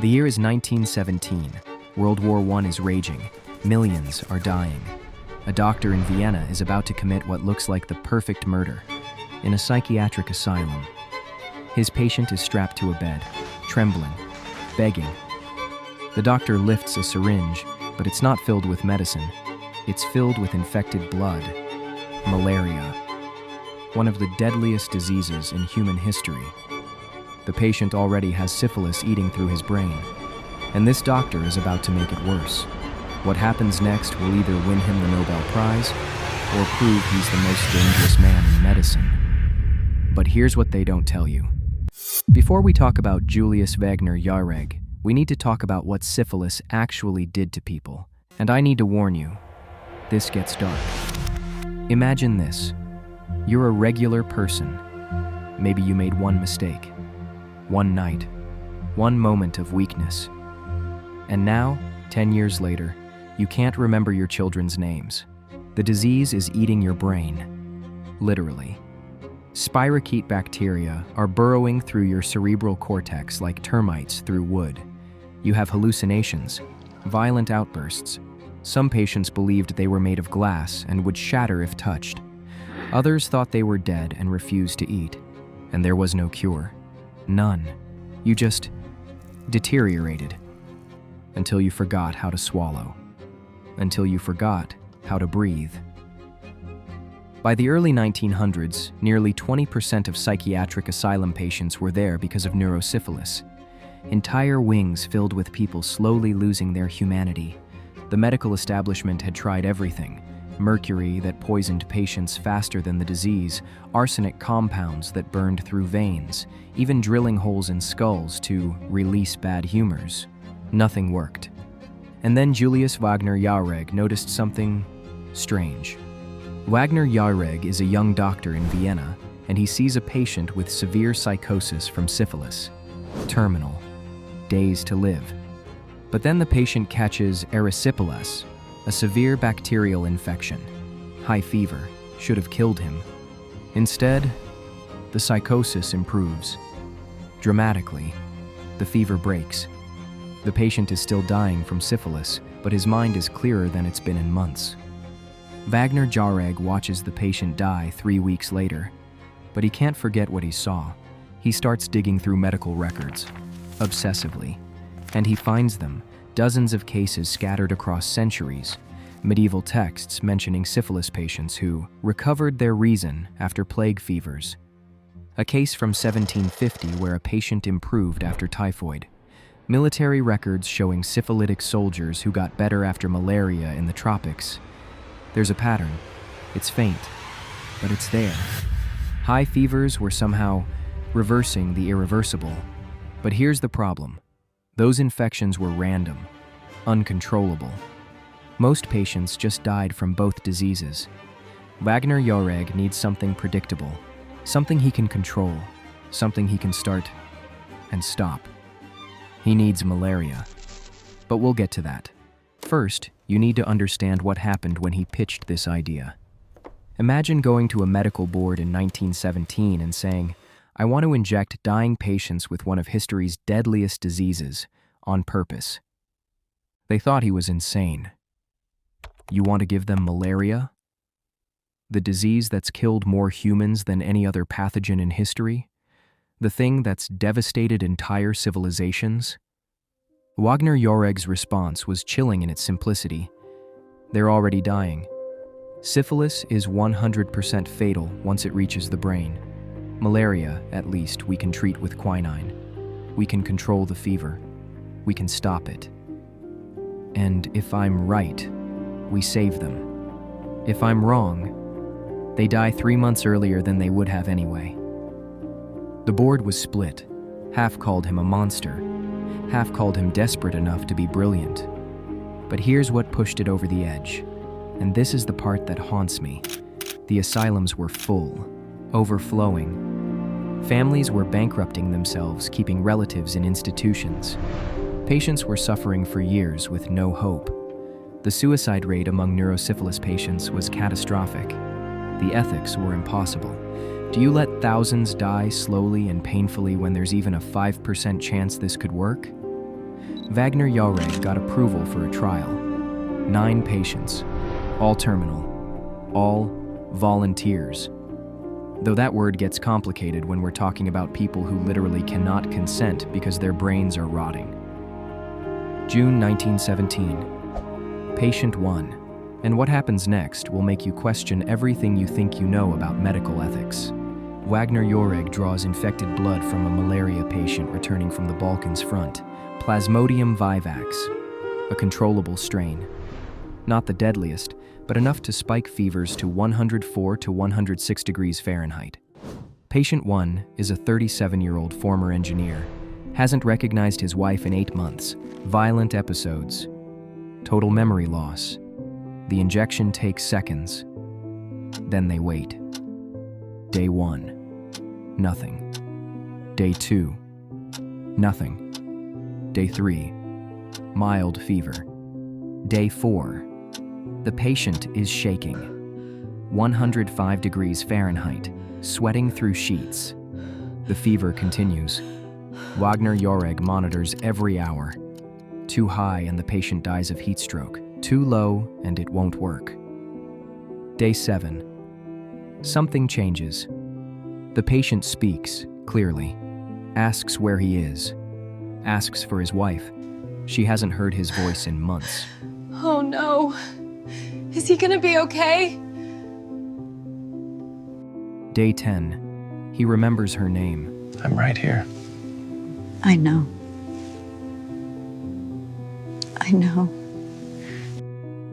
The year is 1917. World War I is raging. Millions are dying. A doctor in Vienna is about to commit what looks like the perfect murder in a psychiatric asylum. His patient is strapped to a bed, trembling, begging. The doctor lifts a syringe, but it's not filled with medicine. It's filled with infected blood. Malaria. One of the deadliest diseases in human history. The patient already has syphilis eating through his brain, and this doctor is about to make it worse. What happens next will either win him the Nobel Prize or prove he's the most dangerous man in medicine. But here's what they don't tell you. Before we talk about Julius Wagner-Jauregg, we need to talk about what syphilis actually did to people. And I need to warn you, this gets dark. Imagine this. You're a regular person. Maybe you made one mistake, one night, one moment of weakness. And now, 10 years later, you can't remember your children's names. The disease is eating your brain, literally. Spirochete bacteria are burrowing through your cerebral cortex like termites through wood. You have hallucinations, violent outbursts. Some patients believed they were made of glass and would shatter if touched. Others thought they were dead and refused to eat. And there was no cure. None. You just deteriorated. Until you forgot how to swallow. Until you forgot how to breathe. By the early 1900s, nearly 20% of psychiatric asylum patients were there because of neurosyphilis. Entire wings filled with people slowly losing their humanity. The medical establishment had tried everything. Mercury that poisoned patients faster than the disease, arsenic compounds that burned through veins, even drilling holes in skulls to release bad humors. Nothing worked. And then Julius Wagner-Jauregg noticed something strange. Wagner-Jauregg is a young doctor in Vienna, and he sees a patient with severe psychosis from syphilis. Terminal. Days to live. But then the patient catches erysipelas, a severe bacterial infection. High fever should have killed him. Instead, the psychosis improves. Dramatically, the fever breaks. The patient is still dying from syphilis, but his mind is clearer than it's been in months. Wagner-Jauregg watches the patient die 3 weeks later, but he can't forget what he saw. He starts digging through medical records, obsessively, and he finds them, dozens of cases scattered across centuries, medieval texts mentioning syphilis patients who recovered their reason after plague fevers. A case from 1750 where a patient improved after typhoid. Military records showing syphilitic soldiers who got better after malaria in the tropics. There's a pattern. It's faint, but it's there. High fevers were somehow reversing the irreversible. But here's the problem. Those infections were random, uncontrollable. Most patients just died from both diseases. Wagner-Jauregg needs something predictable, something he can control, something he can start and stop. He needs malaria. But we'll get to that. First, you need to understand what happened when he pitched this idea. Imagine going to a medical board in 1917 and saying, "I want to inject dying patients with one of history's deadliest diseases on purpose." They thought he was insane. You want to give them malaria? The disease that's killed more humans than any other pathogen in history? The thing that's devastated entire civilizations? Wagner-Jauregg's response was chilling in its simplicity. They're already dying. Syphilis is 100% fatal once it reaches the brain. Malaria, at least, we can treat with quinine. We can control the fever. We can stop it. And if I'm right, we save them. If I'm wrong, they die 3 months earlier than they would have anyway. The board was split. Half called him a monster. Half called him desperate enough to be brilliant. But here's what pushed it over the edge. And this is the part that haunts me. The asylums were full, overflowing. Families were bankrupting themselves, keeping relatives in institutions. Patients were suffering for years with no hope. The suicide rate among neurosyphilis patients was catastrophic. The ethics were impossible. Do you let thousands die slowly and painfully when there's even a 5% chance this could work? Wagner-Jauregg got approval for a trial. 9 patients, all terminal, all volunteers. Though that word gets complicated when we're talking about people who literally cannot consent because their brains are rotting. June 1917. Patient 1. And what happens next will make you question everything you think you know about medical ethics. Wagner-Jauregg draws infected blood from a malaria patient returning from the Balkans front. Plasmodium vivax, a controllable strain. Not the deadliest, but enough to spike fevers to 104 to 106 degrees Fahrenheit. Patient 1 is a 37-year-old former engineer. Hasn't recognized his wife in 8 months. Violent episodes. Total memory loss. The injection takes seconds. Then they wait. Day 1. Nothing. Day 2. Nothing. Day 3. Mild fever. Day 4. The patient is shaking. 105 degrees Fahrenheit, sweating through sheets. The fever continues. Wagner-Jauregg monitors every hour. Too high and the patient dies of heat stroke. Too low and it won't work. Day 7. Something changes. The patient speaks, clearly. Asks where he is. Asks for his wife. She hasn't heard his voice in months. Oh no. Is he gonna be okay? Day 10. He remembers her name. I'm right here. I know. I know.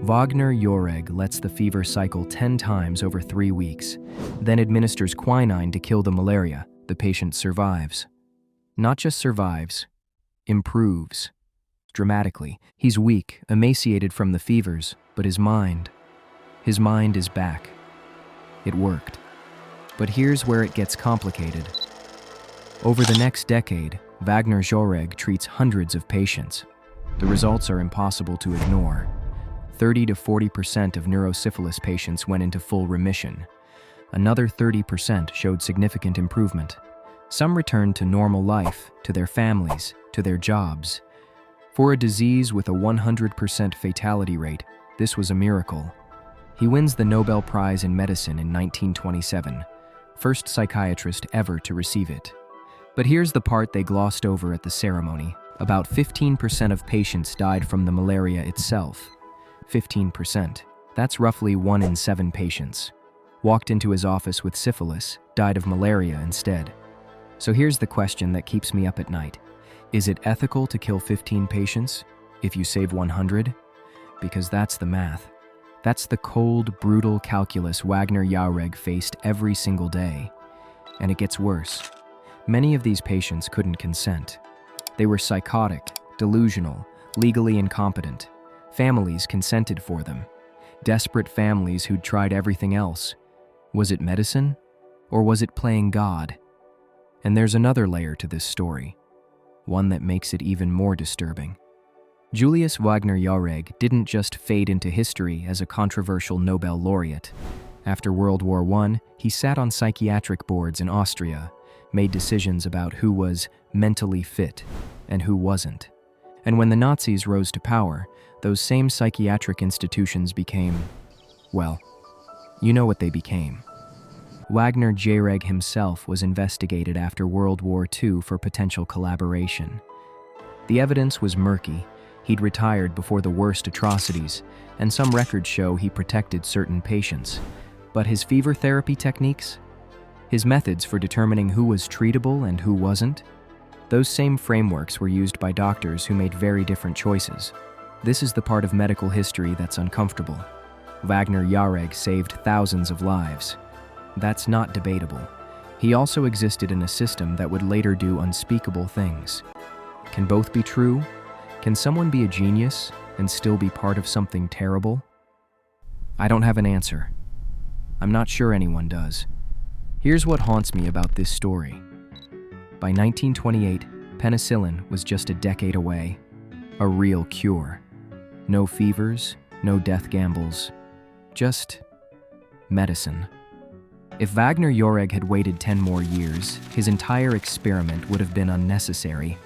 Wagner-Jauregg lets the fever cycle 10 times over 3 weeks, then administers quinine to kill the malaria. The patient survives. Not just survives, improves. Dramatically. He's weak, emaciated from the fevers, but his mind is back. It worked. But here's where it gets complicated. Over the next decade, Wagner-Jauregg treats hundreds of patients. The results are impossible to ignore. 30 to 40% of neurosyphilis patients went into full remission. Another 30% showed significant improvement. Some returned to normal life, to their families, to their jobs. For a disease with a 100% fatality rate, this was a miracle. He wins the Nobel Prize in Medicine in 1927, first psychiatrist ever to receive it. But here's the part they glossed over at the ceremony. About 15% of patients died from the malaria itself. 15%. That's roughly 1 in 7 patients. Walked into his office with syphilis, died of malaria instead. So here's the question that keeps me up at night. Is it ethical to kill 15 patients if you save 100? Because that's the math. That's the cold, brutal calculus Wagner-Jauregg faced every single day. And it gets worse. Many of these patients couldn't consent. They were psychotic, delusional, legally incompetent. Families consented for them. Desperate families who'd tried everything else. Was it medicine? Or was it playing God? And there's another layer to this story. One that makes it even more disturbing. Julius Wagner-Jauregg didn't just fade into history as a controversial Nobel laureate. After World War I, he sat on psychiatric boards in Austria, made decisions about who was mentally fit and who wasn't. And when the Nazis rose to power, those same psychiatric institutions became, well, you know what they became. Wagner-Jauregg himself was investigated after World War II for potential collaboration. The evidence was murky. He'd retired before the worst atrocities, and some records show he protected certain patients. But his fever therapy techniques? His methods for determining who was treatable and who wasn't? Those same frameworks were used by doctors who made very different choices. This is the part of medical history that's uncomfortable. Wagner-Jauregg saved thousands of lives. That's not debatable. He also existed in a system that would later do unspeakable things. Can both be true? Can someone be a genius and still be part of something terrible? I don't have an answer. I'm not sure anyone does. Here's what haunts me about this story. By 1928, penicillin was just a decade away. A real cure. No fevers, no death gambles. Just medicine. If Wagner-Jauregg had waited 10 more years, his entire experiment would have been unnecessary.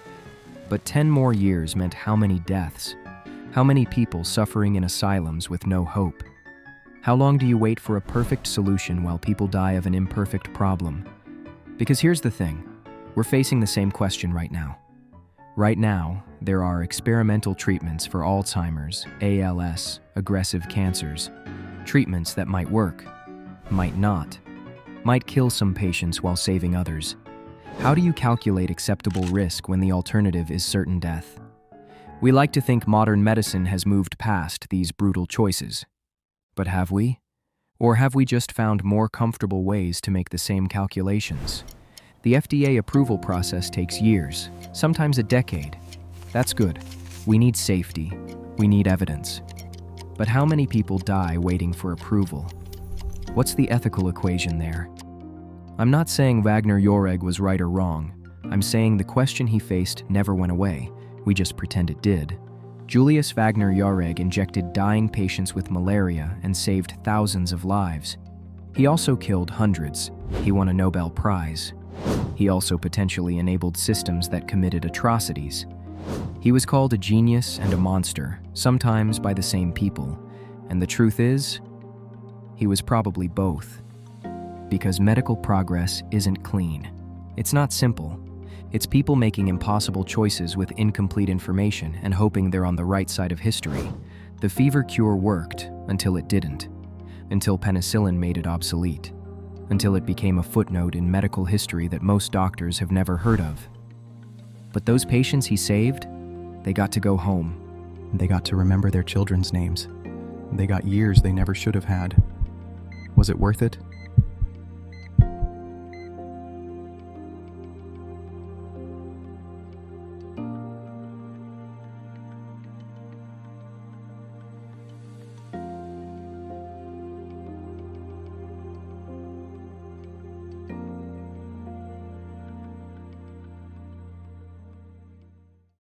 But 10 more years meant how many deaths? How many people suffering in asylums with no hope? How long do you wait for a perfect solution while people die of an imperfect problem? Because here's the thing, we're facing the same question right now. Right now, there are experimental treatments for Alzheimer's, ALS, aggressive cancers. Treatments that might work, might not, might kill some patients while saving others. How do you calculate acceptable risk when the alternative is certain death? We like to think modern medicine has moved past these brutal choices. But have we? Or have we just found more comfortable ways to make the same calculations? The FDA approval process takes years, sometimes a decade. That's good. We need safety. We need evidence. But how many people die waiting for approval? What's the ethical equation there? I'm not saying Wagner-Jauregg was right or wrong. I'm saying the question he faced never went away. We just pretend it did. Julius Wagner-Jauregg injected dying patients with malaria and saved thousands of lives. He also killed hundreds. He won a Nobel Prize. He also potentially enabled systems that committed atrocities. He was called a genius and a monster, sometimes by the same people. And the truth is, he was probably both. Because medical progress isn't clean. It's not simple. It's people making impossible choices with incomplete information and hoping they're on the right side of history. The fever cure worked until it didn't. Until penicillin made it obsolete. Until it became a footnote in medical history that most doctors have never heard of. But those patients he saved, they got to go home. They got to remember their children's names. They got years they never should have had. Was it worth it?